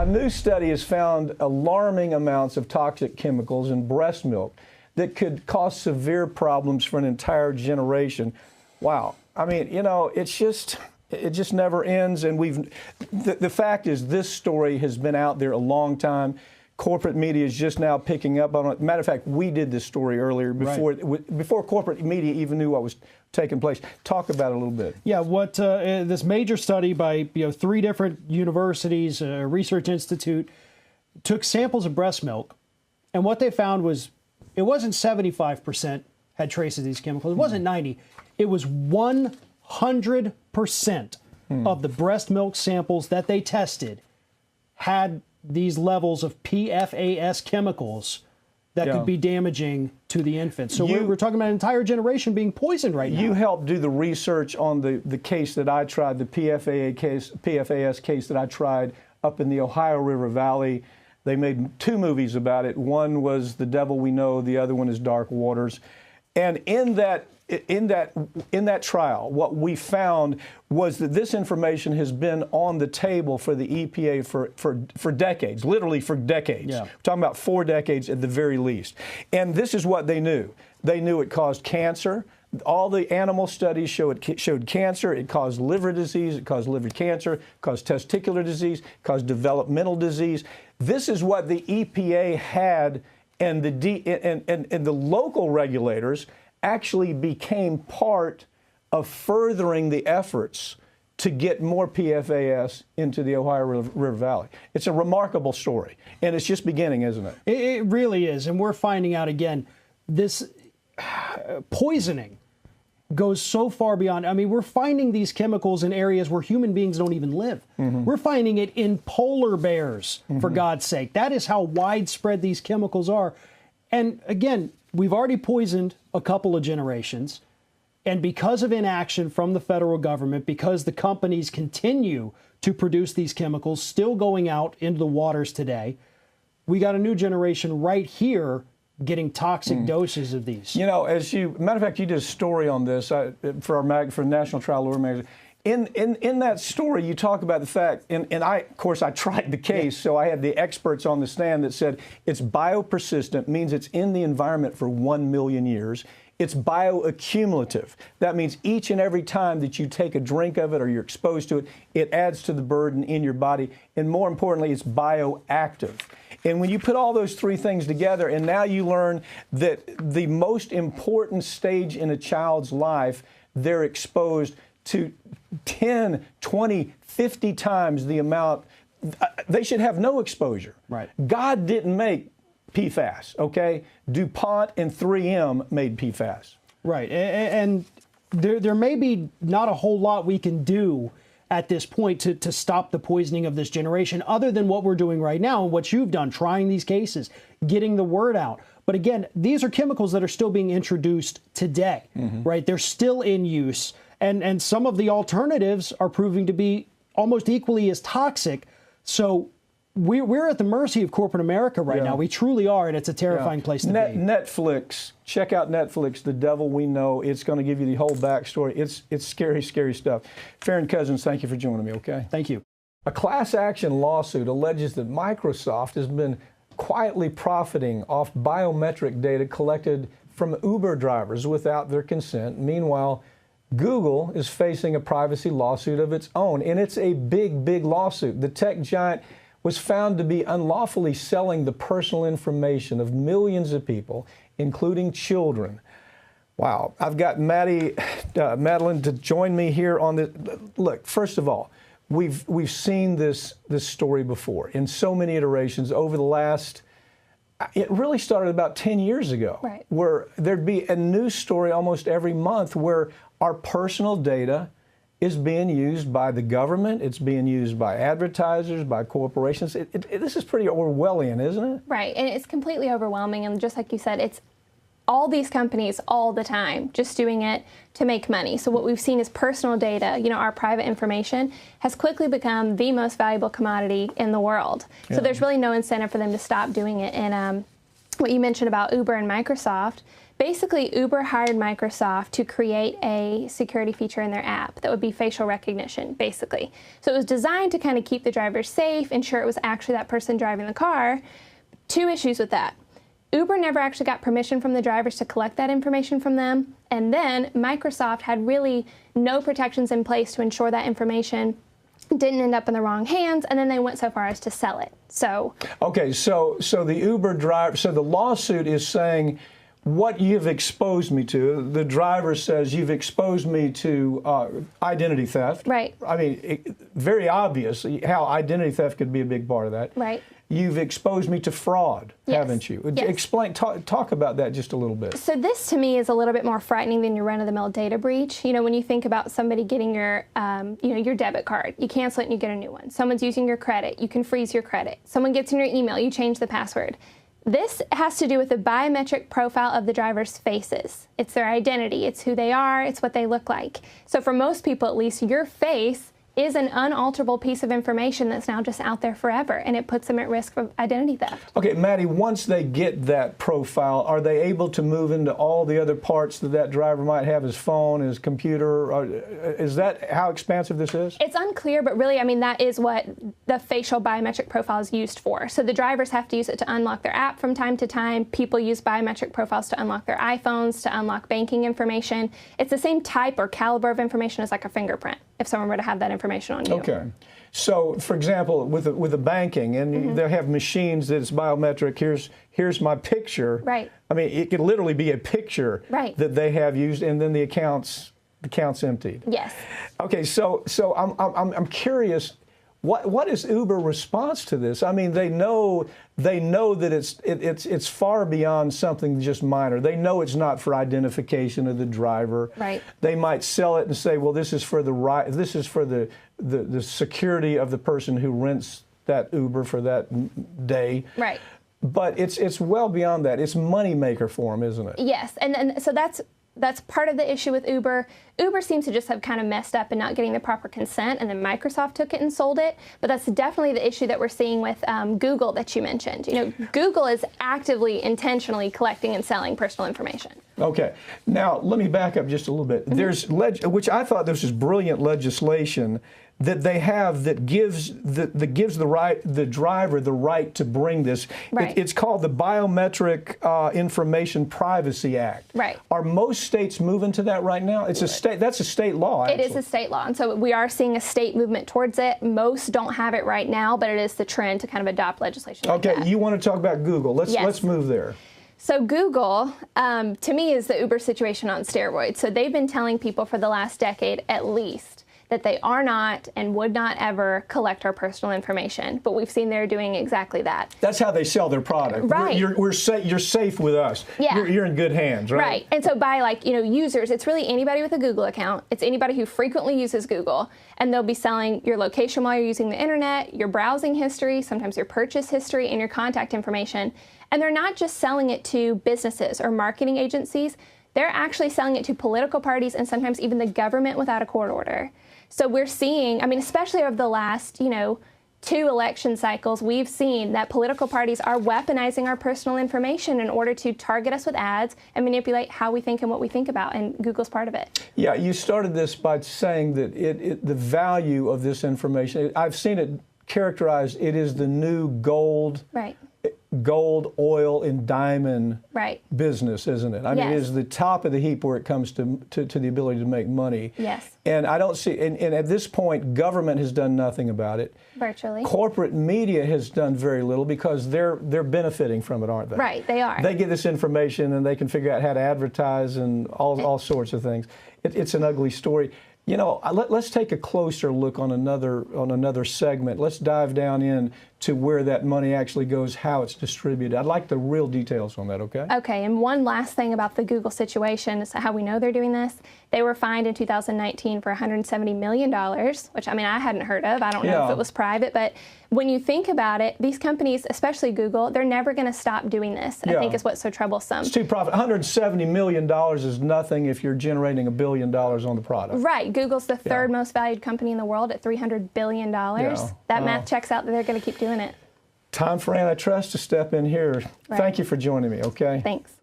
A new study has found alarming amounts of toxic chemicals in breast milk that could cause severe problems for an entire generation. Wow. I mean, you know, it just never ends. And the fact is, this story has been out there a long time. Corporate media is just now picking up on it. Matter of fact, we did this story earlier before corporate media even knew what was taking place. Talk about it a little bit. Yeah, what this major study by 3 different universities, a research institute, took samples of breast milk, and what they found was it wasn't 75% had traces of these chemicals. It wasn't 90. It was 100% of the breast milk samples that they tested had these levels of PFAS chemicals that could be damaging to the infant. So we're talking about an entire generation being poisoned right now. You helped do the research on the case that I tried, the PFAS case that I tried up in the Ohio River Valley. They made 2 movies about it. One was The Devil We Know, the other one is Dark Waters. And in that trial, what we found was that this information has been on the table for the EPA for decades, literally for decades. Yeah. We're talking about 4 decades at the very least. And this is what they knew. They knew it caused cancer. All the animal studies showed cancer. It caused liver disease. It caused liver cancer. It caused testicular disease. It caused developmental disease. This is what the EPA had, and the local regulators actually became part of furthering the efforts to get more PFAS into the Ohio River Valley. It's a remarkable story, and it's just beginning, isn't it? It really is, and we're finding out again, this poisoning goes so far beyond. I mean, we're finding these chemicals in areas where human beings don't even live. We're finding it in polar bears, for God's sake. That is how widespread these chemicals are. And again, we've already poisoned a couple of generations, and because of inaction from the federal government, because the companies continue to produce these chemicals, still going out into the waters today, we got a new generation right here getting toxic doses of these. You know, matter of fact, you did a story on this for National Trial Lawyer magazine. In that story, you talk about the fact, and of course, I tried the case, so I had the experts on the stand that said it's biopersistent, means it's in the environment for 1 million years. It's bioaccumulative. That means each and every time that you take a drink of it or you're exposed to it, it adds to the burden in your body. And more importantly, it's bioactive. And when you put all those 3 things together, and now you learn that the most important stage in a child's life, they're exposed to 10, 20, 50 times the amount. They should have no exposure. Right. God didn't make PFAS, okay? DuPont and 3M made PFAS. Right. And there may be not a whole lot we can do at this point to stop the poisoning of this generation, other than what we're doing right now and what you've done, trying these cases, getting the word out. But again, these are chemicals that are still being introduced today, right? They're still in use. And some of the alternatives are proving to be almost equally as toxic. So we're at the mercy of corporate America right now. We truly are, and it's a terrifying place to be. Netflix, check out Netflix, The Devil We Know. It's going to give you the whole backstory. It's scary, scary stuff. Farron Cousins, thank you for joining me, okay? Thank you. A class action lawsuit alleges that Microsoft has been quietly profiting off biometric data collected from Uber drivers without their consent. Meanwhile, Google is facing a privacy lawsuit of its own, and it's a big, big lawsuit. The tech giant was found to be unlawfully selling the personal information of millions of people, including children. Wow. I've got Madeline to join me here on this. Look, first of all, we've seen this story before in so many iterations over the last. It really started about 10 years ago, right, where there'd be a news story almost every month where our personal data is being used by the government, it's being used by advertisers, by corporations. This is pretty Orwellian, isn't it? Right, and it's completely overwhelming. And just like you said, it's all these companies all the time just doing it to make money. So what we've seen is personal data, our private information, has quickly become the most valuable commodity in the world. Yeah. So there's really no incentive for them to stop doing it. And what you mentioned about Uber and Microsoft, basically Uber hired Microsoft to create a security feature in their app that would be facial recognition, basically. So it was designed to kind of keep the drivers safe, ensure it was actually that person driving the car. Two issues with that. Uber never actually got permission from the drivers to collect that information from them. And then Microsoft had really no protections in place to ensure that information didn't end up in the wrong hands, and then they went so far as to sell it. So okay, so the Uber driver, so the lawsuit is saying what you've exposed me to. The driver says you've exposed me to identity theft. Right. I mean, very obvious how identity theft could be a big part of that. Right. You've exposed me to fraud, Yes. haven't you? Yes. Explain, talk about that just a little bit. So this to me is a little bit more frightening than your run-of-the-mill data breach. You know, when you think about somebody getting your, your debit card, you cancel it and you get a new one. Someone's using your credit, you can freeze your credit. Someone gets in your email, you change the password. This has to do with the biometric profile of the driver's faces. It's their identity, it's who they are, it's what they look like. So for most people, at least, your face is an unalterable piece of information that's now just out there forever, and it puts them at risk of identity theft. Okay, Maddie, once they get that profile, are they able to move into all the other parts that driver might have, his phone, his computer? Is that how expansive this is? It's unclear, but really, I mean, that is what the facial biometric profile is used for. So the drivers have to use it to unlock their app from time to time. People use biometric profiles to unlock their iPhones, to unlock banking information. It's the same type or caliber of information as like a fingerprint, if someone were to have that information on you. Okay. So, for example, with the banking, and they have machines that it's biometric. Here's my picture. Right. I mean, it could literally be a picture Right. that they have used, and then the account's emptied. Yes. Okay. So I'm curious. What is Uber response to this? I mean, they know that it's far beyond something just minor. They know it's not for identification of the driver. Right. They might sell it and say, well, this is for the security of the person who rents that Uber for that day. Right. But it's well beyond that. It's moneymaker for them, isn't it? Yes, and so that's part of the issue with Uber. Uber seems to just have kind of messed up and not getting the proper consent, and then Microsoft took it and sold it. But that's definitely the issue that we're seeing with Google that you mentioned. You know, Google is actively, intentionally collecting and selling personal information. Okay. Now, let me back up just a little bit. There's which I thought this was brilliant legislation that they have that gives the driver the right to bring this. Right. It's called the Biometric Information Privacy Act. Right. Are most states moving to that right now? It's a state. That's a state law. Actually. It is a state law, and so we are seeing a state movement towards it. Most don't have it right now, but it is the trend to kind of adopt legislation like Okay. that. You want to talk about Google? Let's move there. So Google, to me, is the Uber situation on steroids. So they've been telling people for the last decade at least that they are not and would not ever collect our personal information. But we've seen they're doing exactly that. That's how they sell their product. Right. You're safe with us. Yeah. You're in good hands, right? Right. And so by users, it's really anybody with a Google account. It's anybody who frequently uses Google. And they'll be selling your location while you're using the internet, your browsing history, sometimes your purchase history, and your contact information. And they're not just selling it to businesses or marketing agencies. They're actually selling it to political parties and sometimes even the government without a court order. So we're seeing, I mean, especially over the last, 2 election cycles, we've seen that political parties are weaponizing our personal information in order to target us with ads and manipulate how we think and what we think about, and Google's part of it. Yeah, you started this by saying that the value of this information, I've seen it characterized, it is the new gold. Right. Gold, oil, and diamond Right. business, isn't it? I mean, it Yes. is the top of the heap where it comes to the ability to make money. Yes. And I don't see, and at this point, government has done nothing about it. Virtually. Corporate media has done very little because they're benefiting from it, aren't they? Right, they are. They get this information and they can figure out how to advertise and all sorts of things. It's an ugly story. Let's take a closer look on another segment. Let's dive down in to where that money actually goes, how it's distributed. I'd like the real details on that, okay? Okay, and one last thing about the Google situation is how we know they're doing this. They were fined in 2019 for $170 million, which, I mean, I hadn't heard of. I don't know if it was private, but when you think about it, these companies, especially Google, they're never going to stop doing this, I think is what's so troublesome. It's too profit. $170 million is nothing if you're generating $1 billion on the product. Right. Google's the third most valued company in the world at $300 billion. That math checks out that they're going to keep doing it. time for antitrust to step in here. Right. Thank you for joining me, okay? Thanks.